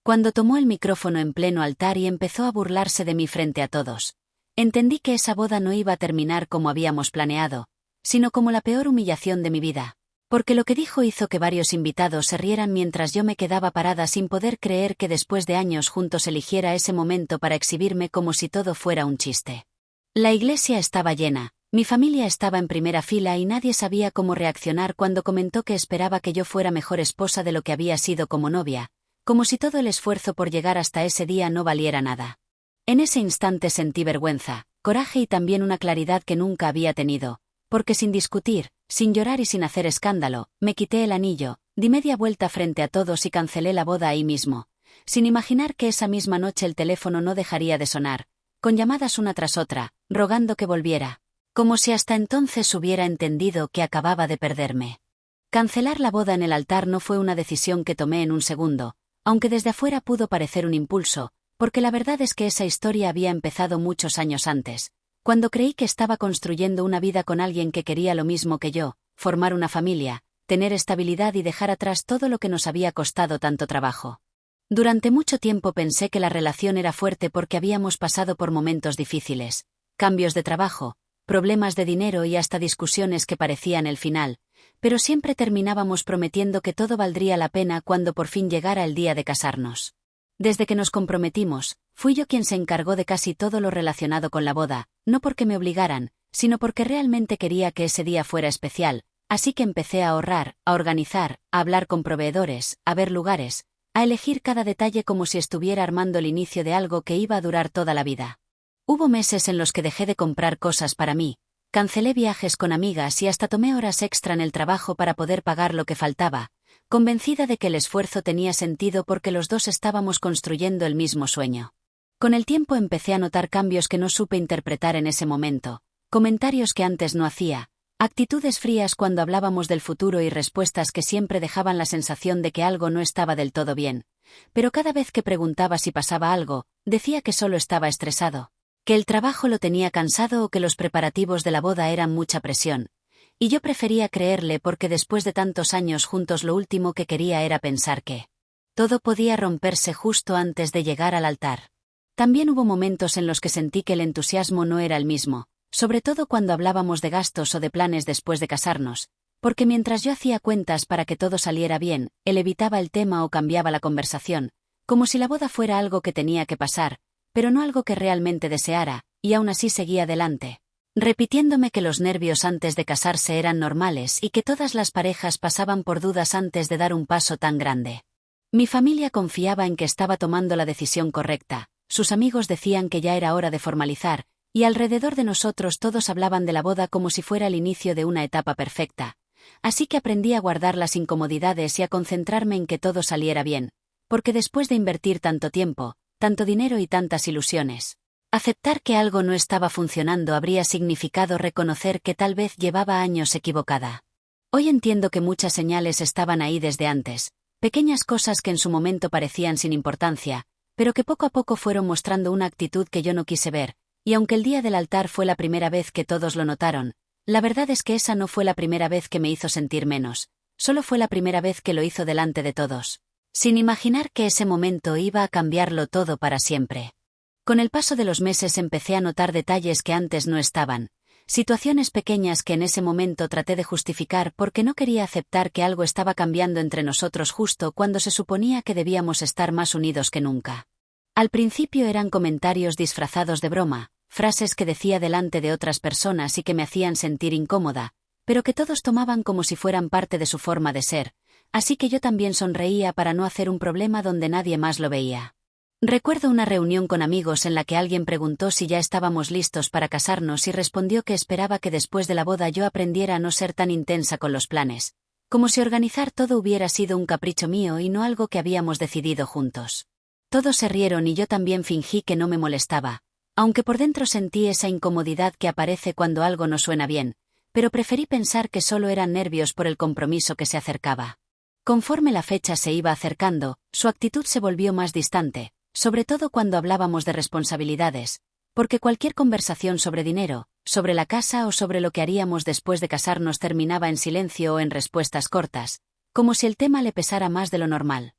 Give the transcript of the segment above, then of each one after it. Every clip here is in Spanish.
Cuando tomó el micrófono en pleno altar y empezó a burlarse de mí frente a todos, entendí que esa boda no iba a terminar como habíamos planeado, sino como la peor humillación de mi vida. Porque lo que dijo hizo que varios invitados se rieran mientras yo me quedaba parada sin poder creer que después de años juntos eligiera ese momento para exhibirme como si todo fuera un chiste. La iglesia estaba llena, mi familia estaba en primera fila y nadie sabía cómo reaccionar cuando comentó que esperaba que yo fuera mejor esposa de lo que había sido como novia, como si todo el esfuerzo por llegar hasta ese día no valiera nada. En ese instante sentí vergüenza, coraje y también una claridad que nunca había tenido, porque sin discutir, sin llorar y sin hacer escándalo, me quité el anillo, di media vuelta frente a todos y cancelé la boda ahí mismo, sin imaginar que esa misma noche el teléfono no dejaría de sonar, con llamadas una tras otra, rogando que volviera, como si hasta entonces hubiera entendido que acababa de perderme. Cancelar la boda en el altar no fue una decisión que tomé en un segundo, aunque desde afuera pudo parecer un impulso, porque la verdad es que esa historia había empezado muchos años antes, cuando creí que estaba construyendo una vida con alguien que quería lo mismo que yo, formar una familia, tener estabilidad y dejar atrás todo lo que nos había costado tanto trabajo. Durante mucho tiempo pensé que la relación era fuerte porque habíamos pasado por momentos difíciles, cambios de trabajo, problemas de dinero y hasta discusiones que parecían el final, pero siempre terminábamos prometiendo que todo valdría la pena cuando por fin llegara el día de casarnos. Desde que nos comprometimos, fui yo quien se encargó de casi todo lo relacionado con la boda, no porque me obligaran, sino porque realmente quería que ese día fuera especial, así que empecé a ahorrar, a organizar, a hablar con proveedores, a ver lugares, a elegir cada detalle como si estuviera armando el inicio de algo que iba a durar toda la vida. Hubo meses en los que dejé de comprar cosas para mí, cancelé viajes con amigas y hasta tomé horas extra en el trabajo para poder pagar lo que faltaba, convencida de que el esfuerzo tenía sentido porque los dos estábamos construyendo el mismo sueño. Con el tiempo empecé a notar cambios que no supe interpretar en ese momento, comentarios que antes no hacía, actitudes frías cuando hablábamos del futuro y respuestas que siempre dejaban la sensación de que algo no estaba del todo bien, pero cada vez que preguntaba si pasaba algo, decía que solo estaba estresado, que el trabajo lo tenía cansado o que los preparativos de la boda eran mucha presión. Y yo prefería creerle porque después de tantos años juntos lo último que quería era pensar que todo podía romperse justo antes de llegar al altar. También hubo momentos en los que sentí que el entusiasmo no era el mismo, sobre todo cuando hablábamos de gastos o de planes después de casarnos, porque mientras yo hacía cuentas para que todo saliera bien, él evitaba el tema o cambiaba la conversación, como si la boda fuera algo que tenía que pasar, pero no algo que realmente deseara, y aún así seguía adelante, repitiéndome que los nervios antes de casarse eran normales y que todas las parejas pasaban por dudas antes de dar un paso tan grande. Mi familia confiaba en que estaba tomando la decisión correcta, sus amigos decían que ya era hora de formalizar, y alrededor de nosotros todos hablaban de la boda como si fuera el inicio de una etapa perfecta. Así que aprendí a guardar las incomodidades y a concentrarme en que todo saliera bien, porque después de invertir tanto tiempo, tanto dinero y tantas ilusiones, aceptar que algo no estaba funcionando habría significado reconocer que tal vez llevaba años equivocada. Hoy entiendo que muchas señales estaban ahí desde antes, pequeñas cosas que en su momento parecían sin importancia, pero que poco a poco fueron mostrando una actitud que yo no quise ver, y aunque el día del altar fue la primera vez que todos lo notaron, la verdad es que esa no fue la primera vez que me hizo sentir menos, solo fue la primera vez que lo hizo delante de todos, sin imaginar que ese momento iba a cambiarlo todo para siempre. Con el paso de los meses empecé a notar detalles que antes no estaban, situaciones pequeñas que en ese momento traté de justificar porque no quería aceptar que algo estaba cambiando entre nosotros justo cuando se suponía que debíamos estar más unidos que nunca. Al principio eran comentarios disfrazados de broma, frases que decía delante de otras personas y que me hacían sentir incómoda, pero que todos tomaban como si fueran parte de su forma de ser, así que yo también sonreía para no hacer un problema donde nadie más lo veía. Recuerdo una reunión con amigos en la que alguien preguntó si ya estábamos listos para casarnos y respondió que esperaba que después de la boda yo aprendiera a no ser tan intensa con los planes, como si organizar todo hubiera sido un capricho mío y no algo que habíamos decidido juntos. Todos se rieron y yo también fingí que no me molestaba, aunque por dentro sentí esa incomodidad que aparece cuando algo no suena bien, pero preferí pensar que solo eran nervios por el compromiso que se acercaba. Conforme la fecha se iba acercando, su actitud se volvió más distante, sobre todo cuando hablábamos de responsabilidades, porque cualquier conversación sobre dinero, sobre la casa o sobre lo que haríamos después de casarnos terminaba en silencio o en respuestas cortas, como si el tema le pesara más de lo normal.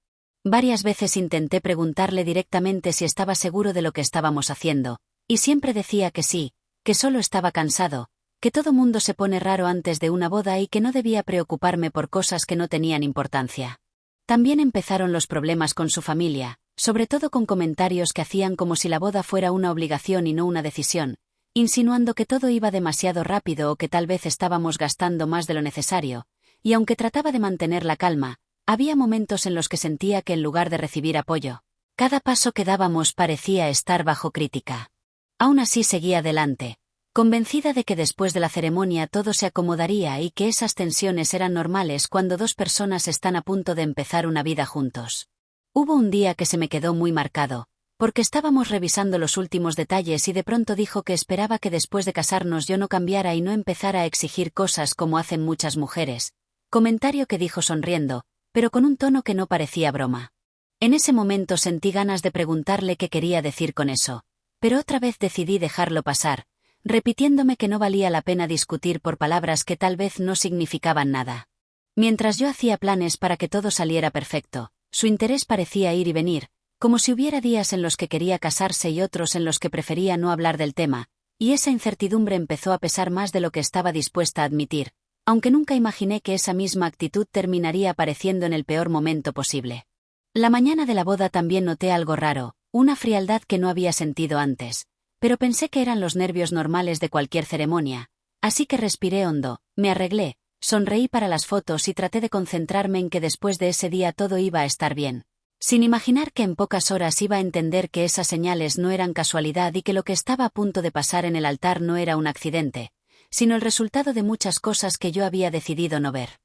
Varias veces intenté preguntarle directamente si estaba seguro de lo que estábamos haciendo, y siempre decía que sí, que solo estaba cansado, que todo mundo se pone raro antes de una boda y que no debía preocuparme por cosas que no tenían importancia. También empezaron los problemas con su familia, sobre todo con comentarios que hacían como si la boda fuera una obligación y no una decisión, insinuando que todo iba demasiado rápido o que tal vez estábamos gastando más de lo necesario, y aunque trataba de mantener la calma, había momentos en los que sentía que en lugar de recibir apoyo, cada paso que dábamos parecía estar bajo crítica. Aún así seguía adelante, convencida de que después de la ceremonia todo se acomodaría y que esas tensiones eran normales cuando dos personas están a punto de empezar una vida juntos. Hubo un día que se me quedó muy marcado, porque estábamos revisando los últimos detalles y de pronto dijo que esperaba que después de casarnos yo no cambiara y no empezara a exigir cosas como hacen muchas mujeres, comentario que dijo sonriendo, pero con un tono que no parecía broma. En ese momento sentí ganas de preguntarle qué quería decir con eso, pero otra vez decidí dejarlo pasar, repitiéndome que no valía la pena discutir por palabras que tal vez no significaban nada. Mientras yo hacía planes para que todo saliera perfecto, su interés parecía ir y venir, como si hubiera días en los que quería casarse y otros en los que prefería no hablar del tema, y esa incertidumbre empezó a pesar más de lo que estaba dispuesta a admitir, aunque nunca imaginé que esa misma actitud terminaría apareciendo en el peor momento posible. La mañana de la boda también noté algo raro, una frialdad que no había sentido antes, pero pensé que eran los nervios normales de cualquier ceremonia, así que respiré hondo, me arreglé, sonreí para las fotos y traté de concentrarme en que después de ese día todo iba a estar bien, sin imaginar que en pocas horas iba a entender que esas señales no eran casualidad y que lo que estaba a punto de pasar en el altar no era un accidente, sino el resultado de muchas cosas que yo había decidido no ver.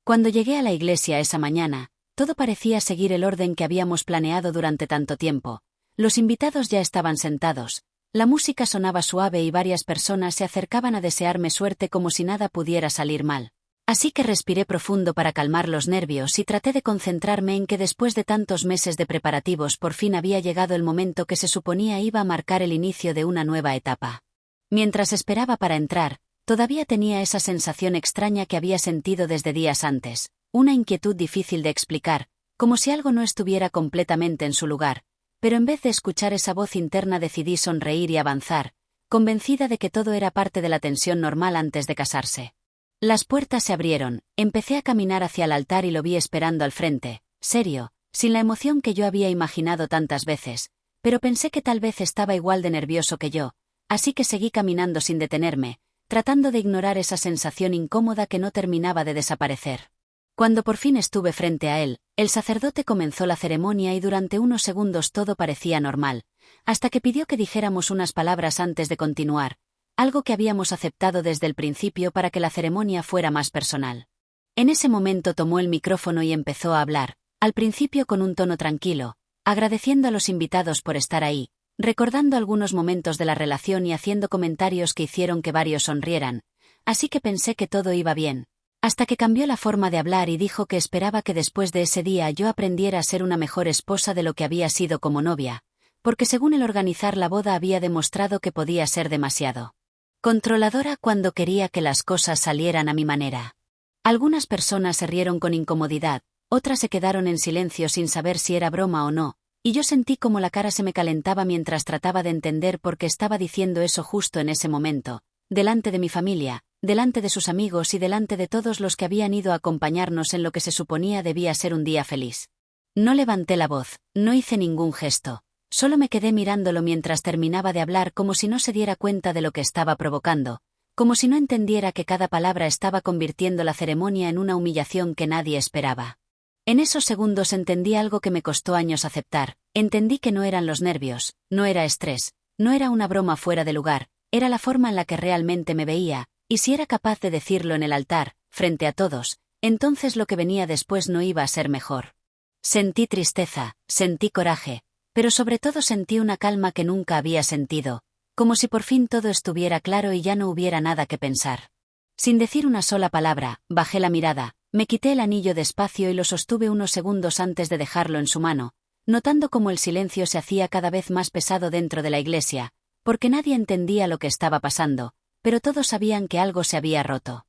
Cuando llegué a la iglesia esa mañana, todo parecía seguir el orden que habíamos planeado durante tanto tiempo. Los invitados ya estaban sentados, la música sonaba suave y varias personas se acercaban a desearme suerte como si nada pudiera salir mal. Así que respiré profundo para calmar los nervios y traté de concentrarme en que después de tantos meses de preparativos por fin había llegado el momento que se suponía iba a marcar el inicio de una nueva etapa. Mientras esperaba para entrar, todavía tenía esa sensación extraña que había sentido desde días antes, una inquietud difícil de explicar, como si algo no estuviera completamente en su lugar, pero en vez de escuchar esa voz interna decidí sonreír y avanzar, convencida de que todo era parte de la tensión normal antes de casarse. Las puertas se abrieron, empecé a caminar hacia el altar y lo vi esperando al frente, serio, sin la emoción que yo había imaginado tantas veces, pero pensé que tal vez estaba igual de nervioso que yo, así que seguí caminando sin detenerme, tratando de ignorar esa sensación incómoda que no terminaba de desaparecer. Cuando por fin estuve frente a él, el sacerdote comenzó la ceremonia y durante unos segundos todo parecía normal, hasta que pidió que dijéramos unas palabras antes de continuar, algo que habíamos aceptado desde el principio para que la ceremonia fuera más personal. En ese momento tomó el micrófono y empezó a hablar, al principio con un tono tranquilo, agradeciendo a los invitados por estar ahí, recordando algunos momentos de la relación y haciendo comentarios que hicieron que varios sonrieran, así que pensé que todo iba bien, hasta que cambió la forma de hablar y dijo que esperaba que después de ese día yo aprendiera a ser una mejor esposa de lo que había sido como novia, porque según el organizar la boda había demostrado que podía ser demasiado controladora cuando quería que las cosas salieran a mi manera. Algunas personas se rieron con incomodidad, otras se quedaron en silencio sin saber si era broma o no, y yo sentí como la cara se me calentaba mientras trataba de entender por qué estaba diciendo eso justo en ese momento, delante de mi familia, delante de sus amigos y delante de todos los que habían ido a acompañarnos en lo que se suponía debía ser un día feliz. No levanté la voz, no hice ningún gesto. Solo me quedé mirándolo mientras terminaba de hablar como si no se diera cuenta de lo que estaba provocando, como si no entendiera que cada palabra estaba convirtiendo la ceremonia en una humillación que nadie esperaba. En esos segundos entendí algo que me costó años aceptar, entendí que no eran los nervios, no era estrés, no era una broma fuera de lugar, era la forma en la que realmente me veía, y si era capaz de decirlo en el altar, frente a todos, entonces lo que venía después no iba a ser mejor. Sentí tristeza, sentí coraje, pero sobre todo sentí una calma que nunca había sentido, como si por fin todo estuviera claro y ya no hubiera nada que pensar. Sin decir una sola palabra, bajé la mirada, me quité el anillo despacio y lo sostuve unos segundos antes de dejarlo en su mano, notando cómo el silencio se hacía cada vez más pesado dentro de la iglesia, porque nadie entendía lo que estaba pasando, pero todos sabían que algo se había roto.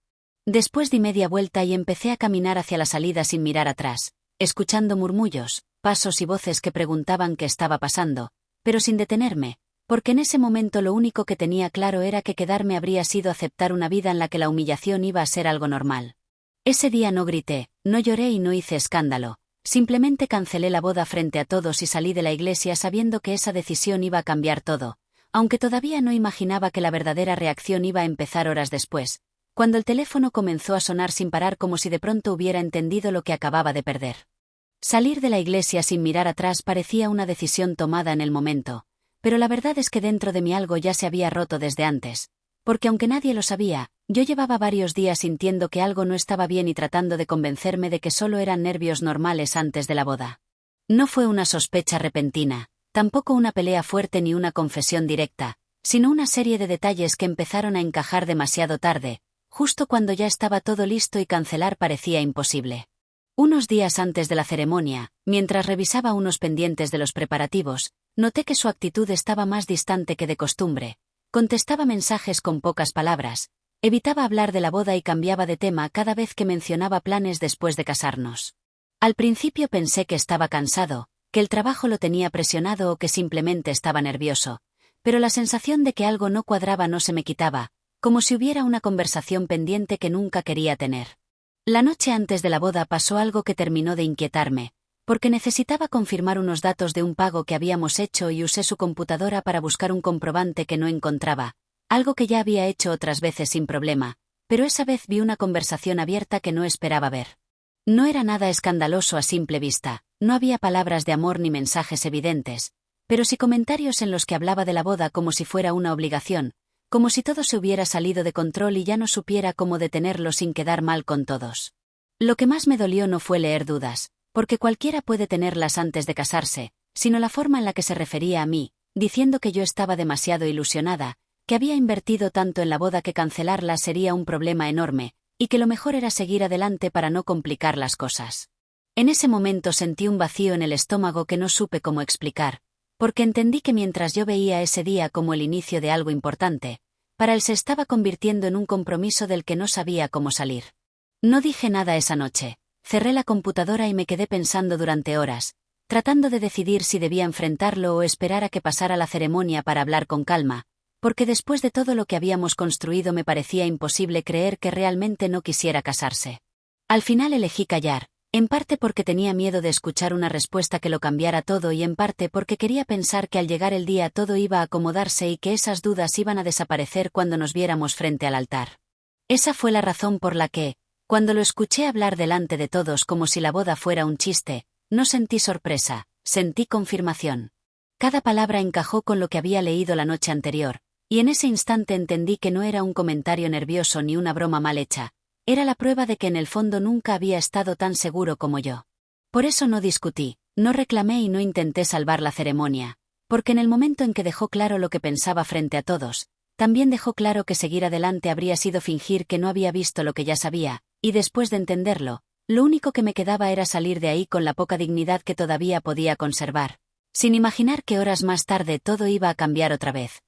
Después di media vuelta y empecé a caminar hacia la salida sin mirar atrás, escuchando murmullos, pasos y voces que preguntaban qué estaba pasando, pero sin detenerme, porque en ese momento lo único que tenía claro era que quedarme habría sido aceptar una vida en la que la humillación iba a ser algo normal. Ese día no grité, no lloré y no hice escándalo. Simplemente cancelé la boda frente a todos y salí de la iglesia sabiendo que esa decisión iba a cambiar todo, aunque todavía no imaginaba que la verdadera reacción iba a empezar horas después, cuando el teléfono comenzó a sonar sin parar como si de pronto hubiera entendido lo que acababa de perder. Salir de la iglesia sin mirar atrás parecía una decisión tomada en el momento, pero la verdad es que dentro de mí algo ya se había roto desde antes, porque aunque nadie lo sabía, yo llevaba varios días sintiendo que algo no estaba bien y tratando de convencerme de que solo eran nervios normales antes de la boda. No fue una sospecha repentina, tampoco una pelea fuerte ni una confesión directa, sino una serie de detalles que empezaron a encajar demasiado tarde, justo cuando ya estaba todo listo y cancelar parecía imposible. Unos días antes de la ceremonia, mientras revisaba unos pendientes de los preparativos, noté que su actitud estaba más distante que de costumbre. Contestaba mensajes con pocas palabras, evitaba hablar de la boda y cambiaba de tema cada vez que mencionaba planes después de casarnos. Al principio pensé que estaba cansado, que el trabajo lo tenía presionado o que simplemente estaba nervioso, pero la sensación de que algo no cuadraba no se me quitaba, como si hubiera una conversación pendiente que nunca quería tener. La noche antes de la boda pasó algo que terminó de inquietarme, porque necesitaba confirmar unos datos de un pago que habíamos hecho y usé su computadora para buscar un comprobante que no encontraba, algo que ya había hecho otras veces sin problema, pero esa vez vi una conversación abierta que no esperaba ver. No era nada escandaloso a simple vista, no había palabras de amor ni mensajes evidentes, pero sí comentarios en los que hablaba de la boda como si fuera una obligación, como si todo se hubiera salido de control y ya no supiera cómo detenerlo sin quedar mal con todos. Lo que más me dolió no fue leer dudas, porque cualquiera puede tenerlas antes de casarse, sino la forma en la que se refería a mí, diciendo que yo estaba demasiado ilusionada, que había invertido tanto en la boda que cancelarla sería un problema enorme, y que lo mejor era seguir adelante para no complicar las cosas. En ese momento sentí un vacío en el estómago que no supe cómo explicar, porque entendí que mientras yo veía ese día como el inicio de algo importante, para él se estaba convirtiendo en un compromiso del que no sabía cómo salir. No dije nada esa noche, cerré la computadora y me quedé pensando durante horas, tratando de decidir si debía enfrentarlo o esperar a que pasara la ceremonia para hablar con calma, porque después de todo lo que habíamos construido me parecía imposible creer que realmente no quisiera casarse. Al final elegí callar, en parte porque tenía miedo de escuchar una respuesta que lo cambiara todo y en parte porque quería pensar que al llegar el día todo iba a acomodarse y que esas dudas iban a desaparecer cuando nos viéramos frente al altar. Esa fue la razón por la que, cuando lo escuché hablar delante de todos como si la boda fuera un chiste, no sentí sorpresa, sentí confirmación. Cada palabra encajó con lo que había leído la noche anterior, y en ese instante entendí que no era un comentario nervioso ni una broma mal hecha. Era la prueba de que en el fondo nunca había estado tan seguro como yo. Por eso no discutí, no reclamé y no intenté salvar la ceremonia, porque en el momento en que dejó claro lo que pensaba frente a todos, también dejó claro que seguir adelante habría sido fingir que no había visto lo que ya sabía, y después de entenderlo, lo único que me quedaba era salir de ahí con la poca dignidad que todavía podía conservar, sin imaginar que horas más tarde todo iba a cambiar otra vez,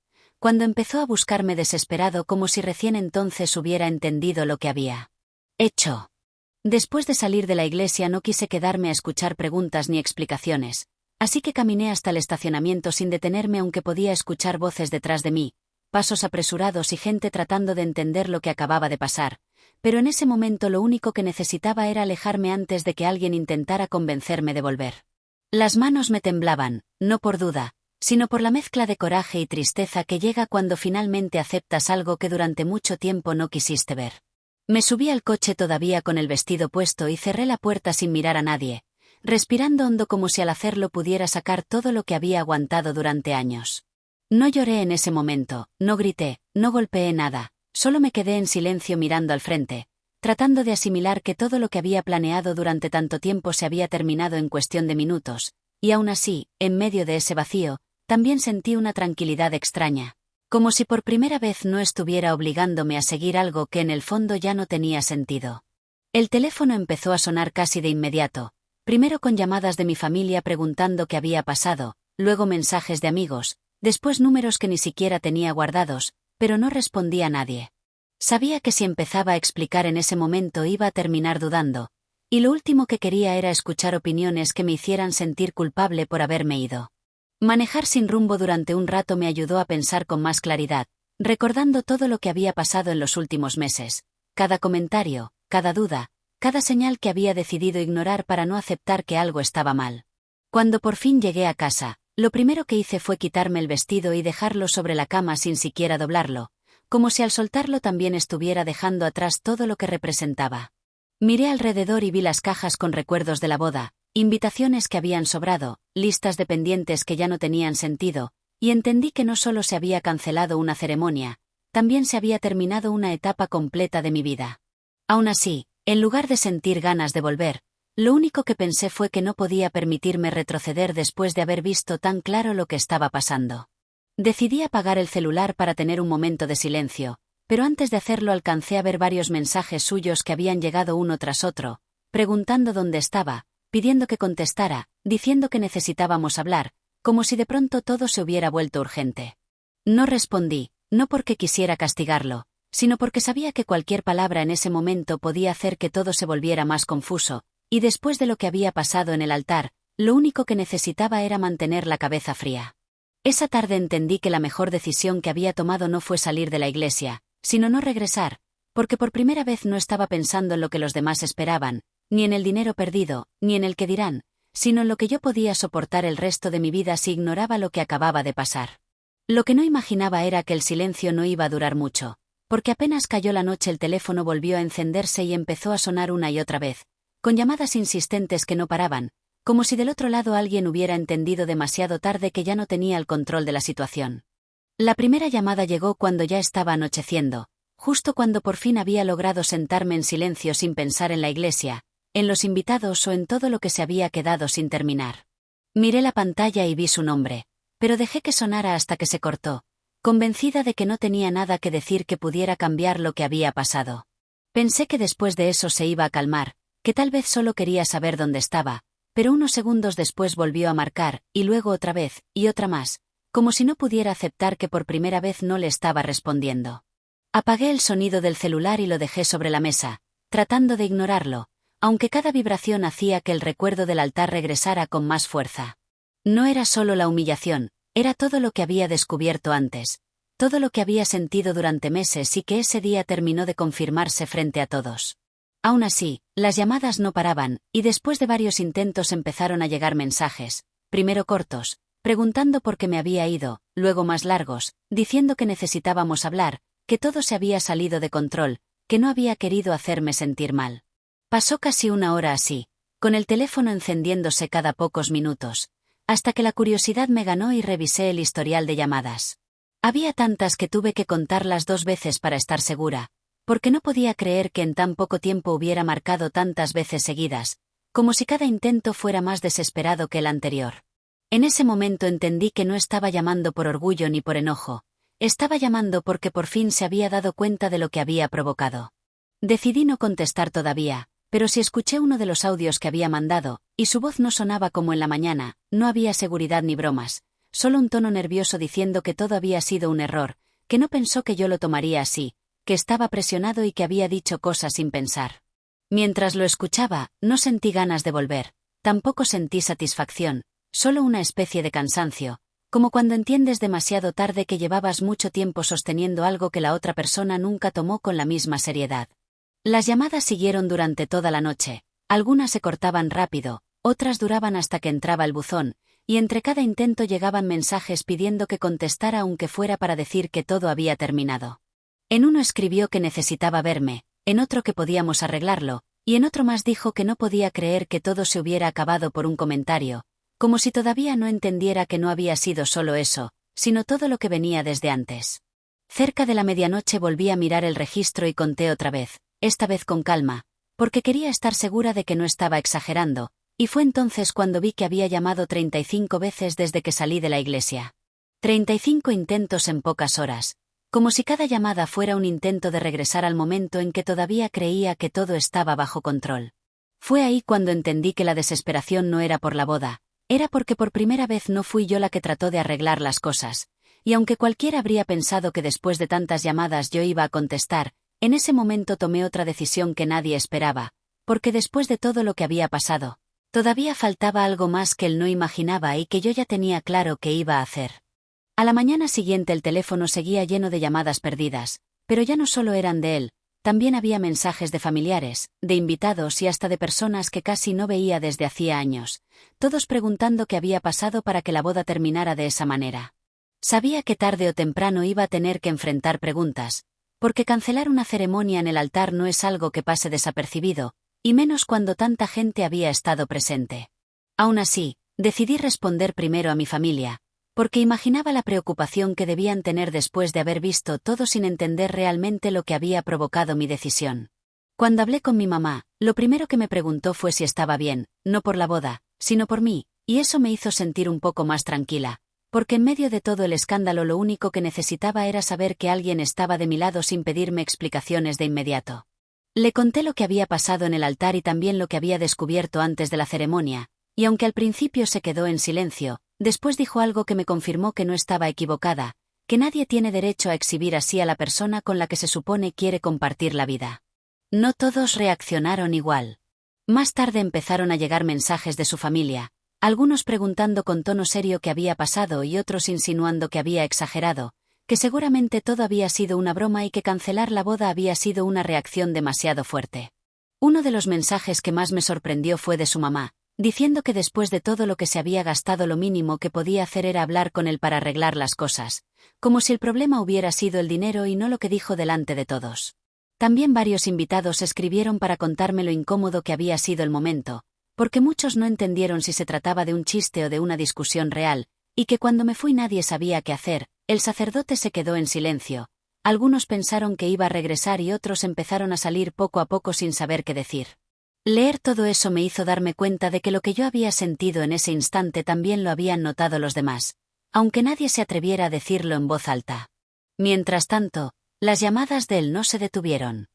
cuando empezó a buscarme desesperado como si recién entonces hubiera entendido lo que había hecho. Después de salir de la iglesia no quise quedarme a escuchar preguntas ni explicaciones, así que caminé hasta el estacionamiento sin detenerme aunque podía escuchar voces detrás de mí, pasos apresurados y gente tratando de entender lo que acababa de pasar, pero en ese momento lo único que necesitaba era alejarme antes de que alguien intentara convencerme de volver. Las manos me temblaban, no por duda, sino por la mezcla de coraje y tristeza que llega cuando finalmente aceptas algo que durante mucho tiempo no quisiste ver. Me subí al coche todavía con el vestido puesto y cerré la puerta sin mirar a nadie, respirando hondo como si al hacerlo pudiera sacar todo lo que había aguantado durante años. No lloré en ese momento, no grité, no golpeé nada, solo me quedé en silencio mirando al frente, tratando de asimilar que todo lo que había planeado durante tanto tiempo se había terminado en cuestión de minutos, y aún así, en medio de ese vacío, también sentí una tranquilidad extraña, como si por primera vez no estuviera obligándome a seguir algo que en el fondo ya no tenía sentido. El teléfono empezó a sonar casi de inmediato, primero con llamadas de mi familia preguntando qué había pasado, luego mensajes de amigos, después números que ni siquiera tenía guardados, pero no respondía a nadie. Sabía que si empezaba a explicar en ese momento iba a terminar dudando, y lo último que quería era escuchar opiniones que me hicieran sentir culpable por haberme ido. Manejar sin rumbo durante un rato me ayudó a pensar con más claridad, recordando todo lo que había pasado en los últimos meses, cada comentario, cada duda, cada señal que había decidido ignorar para no aceptar que algo estaba mal. Cuando por fin llegué a casa, lo primero que hice fue quitarme el vestido y dejarlo sobre la cama sin siquiera doblarlo, como si al soltarlo también estuviera dejando atrás todo lo que representaba. Miré alrededor y vi las cajas con recuerdos de la boda, invitaciones que habían sobrado, listas de pendientes que ya no tenían sentido, y entendí que no solo se había cancelado una ceremonia, también se había terminado una etapa completa de mi vida. Aún así, en lugar de sentir ganas de volver, lo único que pensé fue que no podía permitirme retroceder después de haber visto tan claro lo que estaba pasando. Decidí apagar el celular para tener un momento de silencio, pero antes de hacerlo alcancé a ver varios mensajes suyos que habían llegado uno tras otro, preguntando dónde estaba, pidiendo que contestara, diciendo que necesitábamos hablar, como si de pronto todo se hubiera vuelto urgente. No respondí, no porque quisiera castigarlo, sino porque sabía que cualquier palabra en ese momento podía hacer que todo se volviera más confuso, y después de lo que había pasado en el altar, lo único que necesitaba era mantener la cabeza fría. Esa tarde entendí que la mejor decisión que había tomado no fue salir de la iglesia, sino no regresar, porque por primera vez no estaba pensando en lo que los demás esperaban, ni en el dinero perdido, ni en el que dirán, sino en lo que yo podía soportar el resto de mi vida si ignoraba lo que acababa de pasar. Lo que no imaginaba era que el silencio no iba a durar mucho, porque apenas cayó la noche el teléfono volvió a encenderse y empezó a sonar una y otra vez, con llamadas insistentes que no paraban, como si del otro lado alguien hubiera entendido demasiado tarde que ya no tenía el control de la situación. La primera llamada llegó cuando ya estaba anocheciendo, justo cuando por fin había logrado sentarme en silencio sin pensar en la iglesia, en los invitados o en todo lo que se había quedado sin terminar. Miré la pantalla y vi su nombre, pero dejé que sonara hasta que se cortó, convencida de que no tenía nada que decir que pudiera cambiar lo que había pasado. Pensé que después de eso se iba a calmar, que tal vez solo quería saber dónde estaba, pero unos segundos después volvió a marcar, y luego otra vez, y otra más, como si no pudiera aceptar que por primera vez no le estaba respondiendo. Apagué el sonido del celular y lo dejé sobre la mesa, tratando de ignorarlo, aunque cada vibración hacía que el recuerdo del altar regresara con más fuerza. No era solo la humillación, era todo lo que había descubierto antes, todo lo que había sentido durante meses y que ese día terminó de confirmarse frente a todos. Aún así, las llamadas no paraban, y después de varios intentos empezaron a llegar mensajes, primero cortos, preguntando por qué me había ido, luego más largos, diciendo que necesitábamos hablar, que todo se había salido de control, que no había querido hacerme sentir mal. Pasó casi una hora así, con el teléfono encendiéndose cada pocos minutos, hasta que la curiosidad me ganó y revisé el historial de llamadas. Había tantas que tuve que contarlas 2 veces para estar segura, porque no podía creer que en tan poco tiempo hubiera marcado tantas veces seguidas, como si cada intento fuera más desesperado que el anterior. En ese momento entendí que no estaba llamando por orgullo ni por enojo, estaba llamando porque por fin se había dado cuenta de lo que había provocado. Decidí no contestar todavía, pero si escuché uno de los audios que había mandado, y su voz no sonaba como en la mañana, no había seguridad ni bromas, solo un tono nervioso diciendo que todo había sido un error, que no pensó que yo lo tomaría así, que estaba presionado y que había dicho cosas sin pensar. Mientras lo escuchaba, no sentí ganas de volver, tampoco sentí satisfacción, solo una especie de cansancio, como cuando entiendes demasiado tarde que llevabas mucho tiempo sosteniendo algo que la otra persona nunca tomó con la misma seriedad. Las llamadas siguieron durante toda la noche, algunas se cortaban rápido, otras duraban hasta que entraba el buzón, y entre cada intento llegaban mensajes pidiendo que contestara aunque fuera para decir que todo había terminado. En uno escribió que necesitaba verme, en otro que podíamos arreglarlo, y en otro más dijo que no podía creer que todo se hubiera acabado por un comentario, como si todavía no entendiera que no había sido solo eso, sino todo lo que venía desde antes. Cerca de la medianoche volví a mirar el registro y conté otra vez, esta vez con calma, porque quería estar segura de que no estaba exagerando, y fue entonces cuando vi que había llamado 35 veces desde que salí de la iglesia. 35 intentos en pocas horas, como si cada llamada fuera un intento de regresar al momento en que todavía creía que todo estaba bajo control. Fue ahí cuando entendí que la desesperación no era por la boda, era porque por primera vez no fui yo la que trató de arreglar las cosas, y aunque cualquiera habría pensado que después de tantas llamadas yo iba a contestar, en ese momento tomé otra decisión que nadie esperaba, porque después de todo lo que había pasado, todavía faltaba algo más que él no imaginaba y que yo ya tenía claro que iba a hacer. A la mañana siguiente el teléfono seguía lleno de llamadas perdidas, pero ya no solo eran de él, también había mensajes de familiares, de invitados y hasta de personas que casi no veía desde hacía años, todos preguntando qué había pasado para que la boda terminara de esa manera. Sabía que tarde o temprano iba a tener que enfrentar preguntas, porque cancelar una ceremonia en el altar no es algo que pase desapercibido, y menos cuando tanta gente había estado presente. Aún así, decidí responder primero a mi familia, porque imaginaba la preocupación que debían tener después de haber visto todo sin entender realmente lo que había provocado mi decisión. Cuando hablé con mi mamá, lo primero que me preguntó fue si estaba bien, no por la boda, sino por mí, y eso me hizo sentir un poco más tranquila, porque en medio de todo el escándalo lo único que necesitaba era saber que alguien estaba de mi lado sin pedirme explicaciones de inmediato. Le conté lo que había pasado en el altar y también lo que había descubierto antes de la ceremonia, y aunque al principio se quedó en silencio, después dijo algo que me confirmó que no estaba equivocada, que nadie tiene derecho a exhibir así a la persona con la que se supone quiere compartir la vida. No todos reaccionaron igual. Más tarde empezaron a llegar mensajes de su familia, algunos preguntando con tono serio qué había pasado y otros insinuando que había exagerado, que seguramente todo había sido una broma y que cancelar la boda había sido una reacción demasiado fuerte. Uno de los mensajes que más me sorprendió fue de su mamá, diciendo que después de todo lo que se había gastado lo mínimo que podía hacer era hablar con él para arreglar las cosas, como si el problema hubiera sido el dinero y no lo que dijo delante de todos. También varios invitados escribieron para contarme lo incómodo que había sido el momento, porque muchos no entendieron si se trataba de un chiste o de una discusión real, y que cuando me fui nadie sabía qué hacer. El sacerdote se quedó en silencio. Algunos pensaron que iba a regresar y otros empezaron a salir poco a poco sin saber qué decir. Leer todo eso me hizo darme cuenta de que lo que yo había sentido en ese instante también lo habían notado los demás, aunque nadie se atreviera a decirlo en voz alta. Mientras tanto, las llamadas de él no se detuvieron.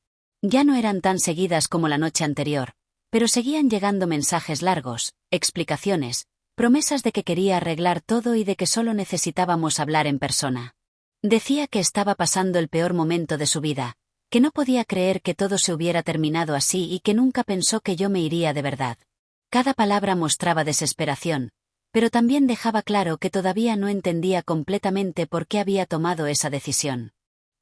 Ya no eran tan seguidas como la noche anterior, pero seguían llegando mensajes largos, explicaciones, promesas de que quería arreglar todo y de que solo necesitábamos hablar en persona. Decía que estaba pasando el peor momento de su vida, que no podía creer que todo se hubiera terminado así y que nunca pensó que yo me iría de verdad. Cada palabra mostraba desesperación, pero también dejaba claro que todavía no entendía completamente por qué había tomado esa decisión.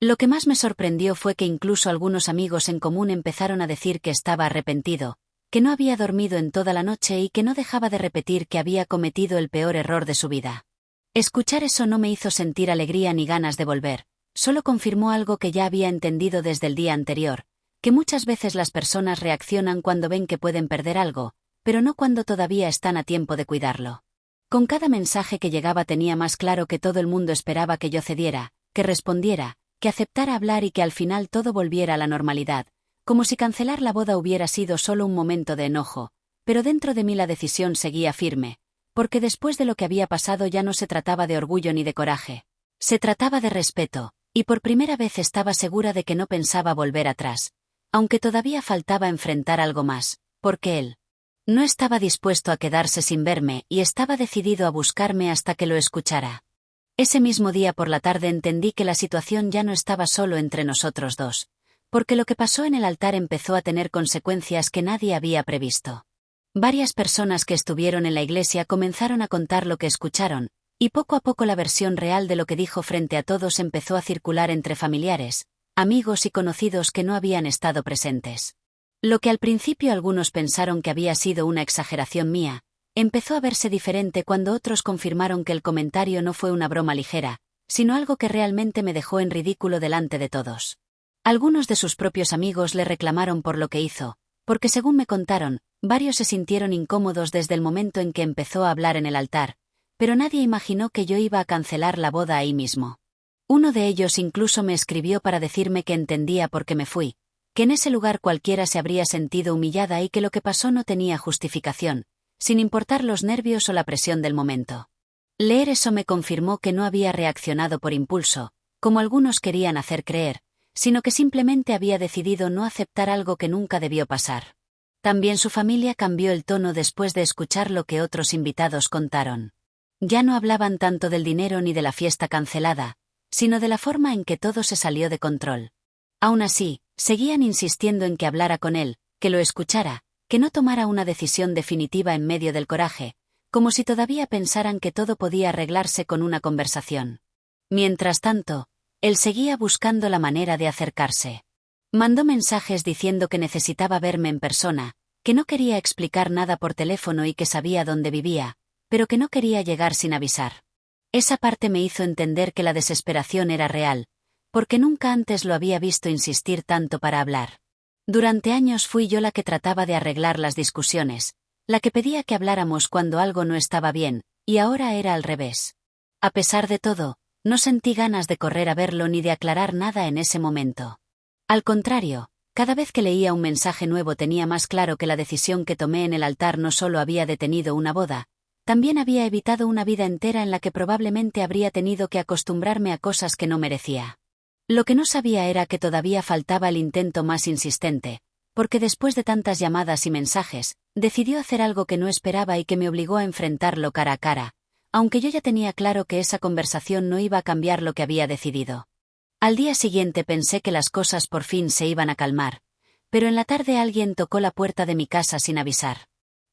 Lo que más me sorprendió fue que incluso algunos amigos en común empezaron a decir que estaba arrepentido, que no había dormido en toda la noche y que no dejaba de repetir que había cometido el peor error de su vida. Escuchar eso no me hizo sentir alegría ni ganas de volver, solo confirmó algo que ya había entendido desde el día anterior, que muchas veces las personas reaccionan cuando ven que pueden perder algo, pero no cuando todavía están a tiempo de cuidarlo. Con cada mensaje que llegaba tenía más claro que todo el mundo esperaba que yo cediera, que respondiera, que aceptara hablar y que al final todo volviera a la normalidad, como si cancelar la boda hubiera sido solo un momento de enojo, pero dentro de mí la decisión seguía firme, porque después de lo que había pasado ya no se trataba de orgullo ni de coraje. Se trataba de respeto, y por primera vez estaba segura de que no pensaba volver atrás, aunque todavía faltaba enfrentar algo más, porque él no estaba dispuesto a quedarse sin verme y estaba decidido a buscarme hasta que lo escuchara. Ese mismo día por la tarde entendí que la situación ya no estaba solo entre nosotros dos, porque lo que pasó en el altar empezó a tener consecuencias que nadie había previsto. Varias personas que estuvieron en la iglesia comenzaron a contar lo que escucharon, y poco a poco la versión real de lo que dijo frente a todos empezó a circular entre familiares, amigos y conocidos que no habían estado presentes. Lo que al principio algunos pensaron que había sido una exageración mía, empezó a verse diferente cuando otros confirmaron que el comentario no fue una broma ligera, sino algo que realmente me dejó en ridículo delante de todos. Algunos de sus propios amigos le reclamaron por lo que hizo, porque según me contaron, varios se sintieron incómodos desde el momento en que empezó a hablar en el altar, pero nadie imaginó que yo iba a cancelar la boda ahí mismo. Uno de ellos incluso me escribió para decirme que entendía por qué me fui, que en ese lugar cualquiera se habría sentido humillada y que lo que pasó no tenía justificación, sin importar los nervios o la presión del momento. Leer eso me confirmó que no había reaccionado por impulso, como algunos querían hacer creer, sino que simplemente había decidido no aceptar algo que nunca debió pasar. También su familia cambió el tono después de escuchar lo que otros invitados contaron. Ya no hablaban tanto del dinero ni de la fiesta cancelada, sino de la forma en que todo se salió de control. Aún así, seguían insistiendo en que hablara con él, que lo escuchara, que no tomara una decisión definitiva en medio del coraje, como si todavía pensaran que todo podía arreglarse con una conversación. Mientras tanto, él seguía buscando la manera de acercarse. Mandó mensajes diciendo que necesitaba verme en persona, que no quería explicar nada por teléfono y que sabía dónde vivía, pero que no quería llegar sin avisar. Esa parte me hizo entender que la desesperación era real, porque nunca antes lo había visto insistir tanto para hablar. Durante años fui yo la que trataba de arreglar las discusiones, la que pedía que habláramos cuando algo no estaba bien, y ahora era al revés. A pesar de todo, no sentí ganas de correr a verlo ni de aclarar nada en ese momento. Al contrario, cada vez que leía un mensaje nuevo tenía más claro que la decisión que tomé en el altar no solo había detenido una boda, también había evitado una vida entera en la que probablemente habría tenido que acostumbrarme a cosas que no merecía. Lo que no sabía era que todavía faltaba el intento más insistente, porque después de tantas llamadas y mensajes, decidió hacer algo que no esperaba y que me obligó a enfrentarlo cara a cara, aunque yo ya tenía claro que esa conversación no iba a cambiar lo que había decidido. Al día siguiente pensé que las cosas por fin se iban a calmar, pero en la tarde alguien tocó la puerta de mi casa sin avisar.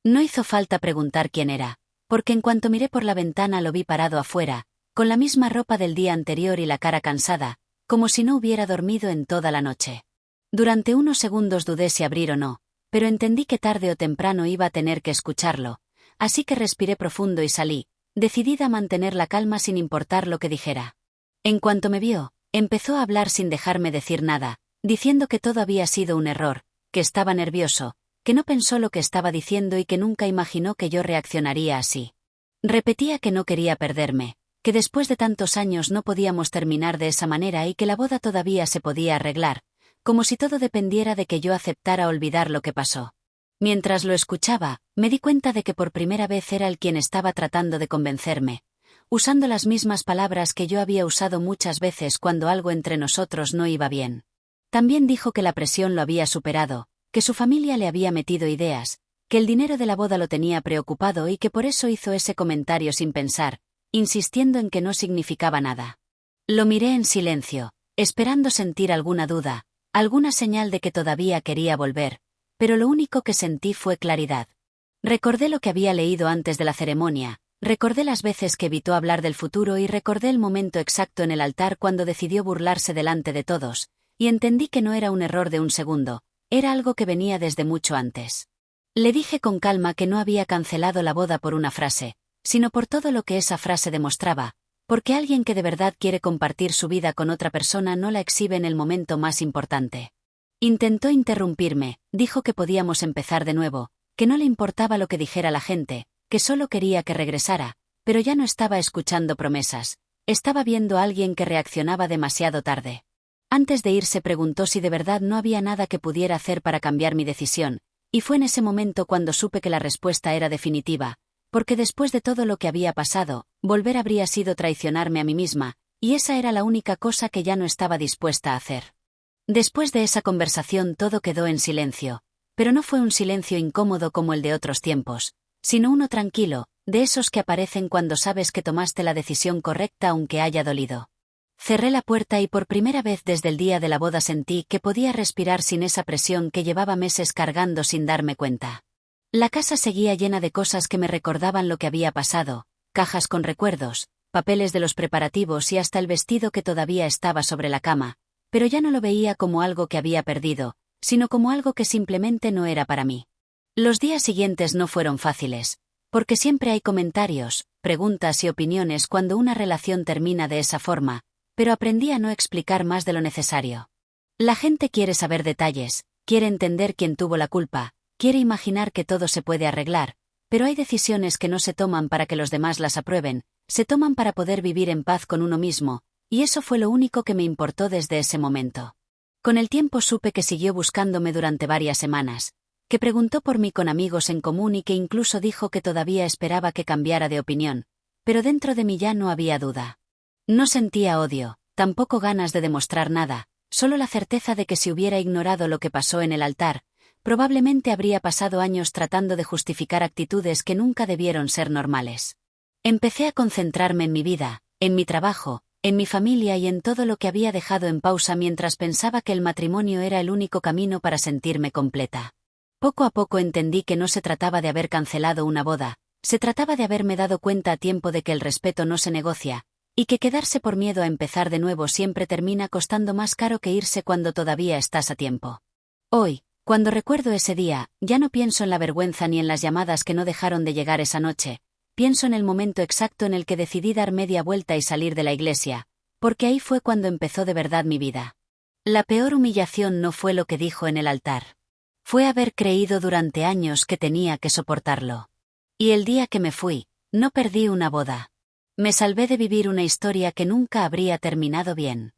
No hizo falta preguntar quién era, porque en cuanto miré por la ventana lo vi parado afuera, con la misma ropa del día anterior y la cara cansada, como si no hubiera dormido en toda la noche. Durante unos segundos dudé si abrir o no, pero entendí que tarde o temprano iba a tener que escucharlo, así que respiré profundo y salí, decidida a mantener la calma sin importar lo que dijera. En cuanto me vio, empezó a hablar sin dejarme decir nada, diciendo que todo había sido un error, que estaba nervioso, que no pensó lo que estaba diciendo y que nunca imaginó que yo reaccionaría así. Repetía que no quería perderme, que después de tantos años no podíamos terminar de esa manera y que la boda todavía se podía arreglar, como si todo dependiera de que yo aceptara olvidar lo que pasó. Mientras lo escuchaba, me di cuenta de que por primera vez era él quien estaba tratando de convencerme, usando las mismas palabras que yo había usado muchas veces cuando algo entre nosotros no iba bien. También dijo que la presión lo había superado, que su familia le había metido ideas, que el dinero de la boda lo tenía preocupado y que por eso hizo ese comentario sin pensar, insistiendo en que no significaba nada. Lo miré en silencio, esperando sentir alguna duda, alguna señal de que todavía quería volver, pero lo único que sentí fue claridad. Recordé lo que había leído antes de la ceremonia, recordé las veces que evitó hablar del futuro y recordé el momento exacto en el altar cuando decidió burlarse delante de todos, y entendí que no era un error de un segundo, era algo que venía desde mucho antes. Le dije con calma que no había cancelado la boda por una frase, sino por todo lo que esa frase demostraba, porque alguien que de verdad quiere compartir su vida con otra persona no la exhibe en el momento más importante. Intentó interrumpirme, dijo que podíamos empezar de nuevo, que no le importaba lo que dijera la gente, que solo quería que regresara, pero ya no estaba escuchando promesas, estaba viendo a alguien que reaccionaba demasiado tarde. Antes de irse preguntó si de verdad no había nada que pudiera hacer para cambiar mi decisión, y fue en ese momento cuando supe que la respuesta era definitiva, porque después de todo lo que había pasado, volver habría sido traicionarme a mí misma, y esa era la única cosa que ya no estaba dispuesta a hacer. Después de esa conversación todo quedó en silencio, pero no fue un silencio incómodo como el de otros tiempos, sino uno tranquilo, de esos que aparecen cuando sabes que tomaste la decisión correcta aunque haya dolido. Cerré la puerta y por primera vez desde el día de la boda sentí que podía respirar sin esa presión que llevaba meses cargando sin darme cuenta. La casa seguía llena de cosas que me recordaban lo que había pasado, cajas con recuerdos, papeles de los preparativos y hasta el vestido que todavía estaba sobre la cama, pero ya no lo veía como algo que había perdido, sino como algo que simplemente no era para mí. Los días siguientes no fueron fáciles, porque siempre hay comentarios, preguntas y opiniones cuando una relación termina de esa forma, pero aprendí a no explicar más de lo necesario. La gente quiere saber detalles, quiere entender quién tuvo la culpa, quiere imaginar que todo se puede arreglar, pero hay decisiones que no se toman para que los demás las aprueben, se toman para poder vivir en paz con uno mismo, y eso fue lo único que me importó desde ese momento. Con el tiempo supe que siguió buscándome durante varias semanas, que preguntó por mí con amigos en común y que incluso dijo que todavía esperaba que cambiara de opinión, pero dentro de mí ya no había duda. No sentía odio, tampoco ganas de demostrar nada, solo la certeza de que si hubiera ignorado lo que pasó en el altar, probablemente habría pasado años tratando de justificar actitudes que nunca debieron ser normales. Empecé a concentrarme en mi vida, en mi trabajo, en mi familia y en todo lo que había dejado en pausa mientras pensaba que el matrimonio era el único camino para sentirme completa. Poco a poco entendí que no se trataba de haber cancelado una boda, se trataba de haberme dado cuenta a tiempo de que el respeto no se negocia, y que quedarse por miedo a empezar de nuevo siempre termina costando más caro que irse cuando todavía estás a tiempo. Hoy, cuando recuerdo ese día, ya no pienso en la vergüenza ni en las llamadas que no dejaron de llegar esa noche, pienso en el momento exacto en el que decidí dar media vuelta y salir de la iglesia, porque ahí fue cuando empezó de verdad mi vida. La peor humillación no fue lo que dijo en el altar. Fue haber creído durante años que tenía que soportarlo. Y el día que me fui, no perdí una boda. Me salvé de vivir una historia que nunca habría terminado bien.